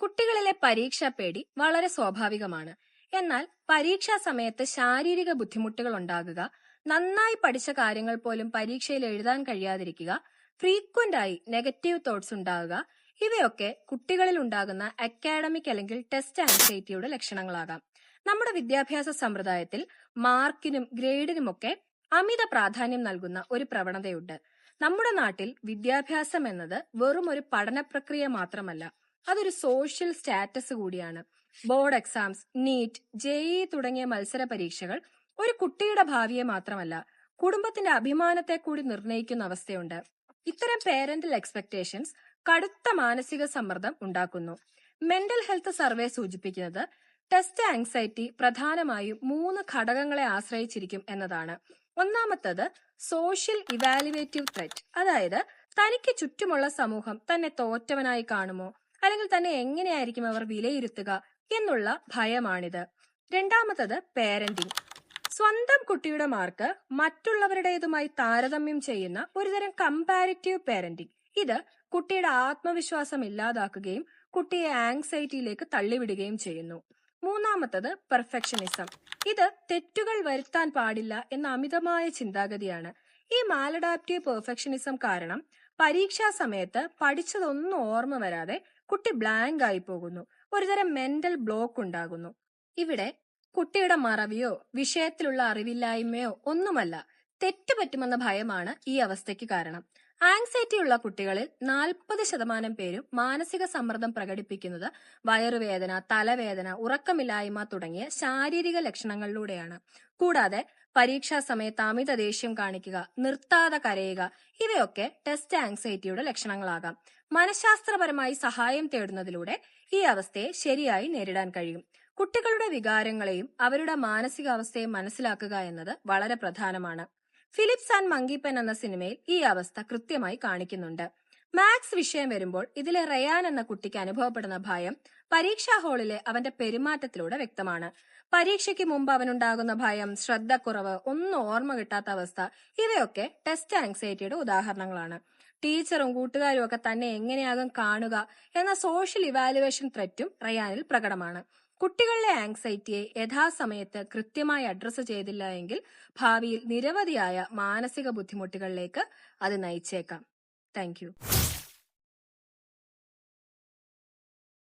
കുട്ടികളിലെ പരീക്ഷാ പേടി വളരെ സ്വാഭാവികമാണ്. എന്നാൽ പരീക്ഷാ സമയത്ത് ശാരീരിക ബുദ്ധിമുട്ടുകൾ ഉണ്ടാകുക, നന്നായി പഠിച്ച കാര്യങ്ങൾ പോലും പരീക്ഷയിൽ എഴുതാൻ കഴിയാതിരിക്കുക, ഫ്രീക്വന്റ് ആയി നെഗറ്റീവ് തോട്ട്സ് ഉണ്ടാകുക, ഇവയൊക്കെ കുട്ടികളിൽ ഉണ്ടാകുന്ന അക്കാഡമിക് അല്ലെങ്കിൽ ടെസ്റ്റ് ആൻസൈറ്റിയുടെ ലക്ഷണങ്ങളാകാം. നമ്മുടെ വിദ്യാഭ്യാസ സമ്പ്രദായത്തിൽ മാർക്കിനും ഗ്രേഡിനുമൊക്കെ അമിത പ്രാധാന്യം നൽകുന്ന ഒരു പ്രവണതയുണ്ട്. നമ്മുടെ നാട്ടിൽ വിദ്യാഭ്യാസം എന്നത് വെറും ഒരു പഠന പ്രക്രിയ മാത്രമല്ല, അതൊരു സോഷ്യൽ സ്റ്റാറ്റസ് കൂടിയാണ്. ബോർഡ് എക്സാംസ്, നീറ്റ്, ജെഇ തുടങ്ങിയ മത്സര പരീക്ഷകൾ ഒരു കുട്ടിയുടെ ഭാവിയെ മാത്രമല്ല, കുടുംബത്തിന്റെ അഭിമാനത്തെ കൂടി നിർണ്ണയിക്കുന്ന അവസ്ഥയുണ്ട്. ഇത്തരം പേരന്റൽ എക്സ്പെക്ടേഷൻസ് കടുത്ത മാനസിക സമ്മർദ്ദം ഉണ്ടാക്കുന്നു. മെന്റൽ ഹെൽത്ത് സർവേ സൂചിപ്പിക്കുന്നത് ടെസ്റ്റ് ആങ്സൈറ്റി പ്രധാനമായും 3 ഘടകങ്ങളെ ആശ്രയിച്ചിരിക്കും എന്നതാണ്. ഒന്നാമത്തത് സോഷ്യൽ ഇവാലുവേറ്റീവ് ത്രെറ്റ്, അതായത് തനിക്ക് ചുറ്റുമുള്ള സമൂഹം തന്നെ തോറ്റവനായി കാണുമോ, അല്ലെങ്കിൽ തന്നെ എങ്ങനെയായിരിക്കും അവർ വിലയിരുത്തുക എന്നുള്ള ഭയമാണിത്. രണ്ടാമത്തത് പേരന്റിംഗ്, സ്വന്തം കുട്ടിയുടെ മാർക്ക് മറ്റുള്ളവരുടേതുമായി താരതമ്യം ചെയ്യുന്ന ഒരുതരം കമ്പാരിറ്റീവ് പേരന്റിംഗ്. ഇത് കുട്ടിയുടെ ആത്മവിശ്വാസം ഇല്ലാതാക്കുകയും കുട്ടിയെ ആങ്സൈറ്റിയിലേക്ക് തള്ളിവിടുകയും ചെയ്യുന്നു. മൂന്നാമത്തത് പെർഫെക്ഷനിസം. ഇത് തെറ്റുകൾ വരുത്താൻ പാടില്ല എന്ന അമിതമായ ചിന്താഗതിയാണ്. ഈ മാലഡാപ്റ്റീവ് പെർഫെക്ഷനിസം കാരണം പരീക്ഷാ സമയത്ത് പഠിച്ചതൊന്നും ഓർമ്മ വരാതെ കുട്ടി ബ്ലാങ്ക് ആയി പോകുന്നു. ഒരുതരം മെന്റൽ ബ്ലോക്ക് ഉണ്ടാകുന്നു. ഇവിടെ കുട്ടിയുടെ മറവിയോ വിഷയത്തിലുള്ള അറിവില്ലായ്മയോ ഒന്നുമല്ല, തെറ്റുപറ്റുമെന്ന ഭയമാണ് ഈ അവസ്ഥയ്ക്ക് കാരണം. ആങ്സൈറ്റി ഉള്ള കുട്ടികളിൽ 40% പേരും മാനസിക സമ്മർദ്ദം പ്രകടിപ്പിക്കുന്നത് വയറുവേദന, തലവേദന, ഉറക്കമില്ലായ്മ തുടങ്ങിയ ശാരീരിക ലക്ഷണങ്ങളിലൂടെയാണ്. കൂടാതെ പരീക്ഷാ സമയത്ത് അമിത ദേഷ്യം കാണിക്കുക, നിർത്താതെ കരയുക, ഇവയൊക്കെ ടെസ്റ്റ് ആങ്സൈറ്റിയുടെ ലക്ഷണങ്ങളാകാം. മനഃശാസ്ത്രപരമായി സഹായം തേടുന്നതിലൂടെ ഈ അവസ്ഥയെ ശരിയായി നേരിടാൻ കഴിയും. കുട്ടികളുടെ വികാരങ്ങളെയും അവരുടെ മാനസികാവസ്ഥയെയും മനസ്സിലാക്കുക എന്നത് വളരെ പ്രധാനമാണ്. ഫിലിപ്സ് ആൻഡ് മങ്കിപ്പൻ എന്ന സിനിമയിൽ ഈ അവസ്ഥ കൃത്യമായി കാണിക്കുന്നുണ്ട്. മാത്സ് വിഷയം വരുമ്പോൾ ഇതിലെ റയാൻ എന്ന കുട്ടിക്ക് അനുഭവപ്പെടുന്ന ഭയം പരീക്ഷാ ഹാളിലെ അവന്റെ പെരുമാറ്റത്തിലൂടെ വ്യക്തമാണ്. പരീക്ഷയ്ക്ക് മുമ്പ് അവനുണ്ടാകുന്ന ഭയം, ശ്രദ്ധക്കുറവ്, ഒന്നും ഓർമ്മ കിട്ടാത്ത അവസ്ഥ, ഇവയൊക്കെ ടെസ്റ്റ് ആങ്സൈറ്റിയുടെ ഉദാഹരണങ്ങളാണ്. ടീച്ചറും കൂട്ടുകാരും ഒക്കെ തന്നെ എങ്ങനെയാകും കാണുക എന്ന സോഷ്യൽ ഇവാലുവേഷൻ ത്രെറ്റും റയാനിൽ പ്രകടമാണ്. കുട്ടികളിലെ ആങ്സൈറ്റിയെ യഥാസമയത്ത് കൃത്യമായി അഡ്രസ്സ് ചെയ്തില്ല എങ്കിൽ ഭാവിയിൽ നിരവധിയായ മാനസിക ബുദ്ധിമുട്ടുകളിലേക്ക് അത് നയിച്ചേക്കാം. താങ്ക്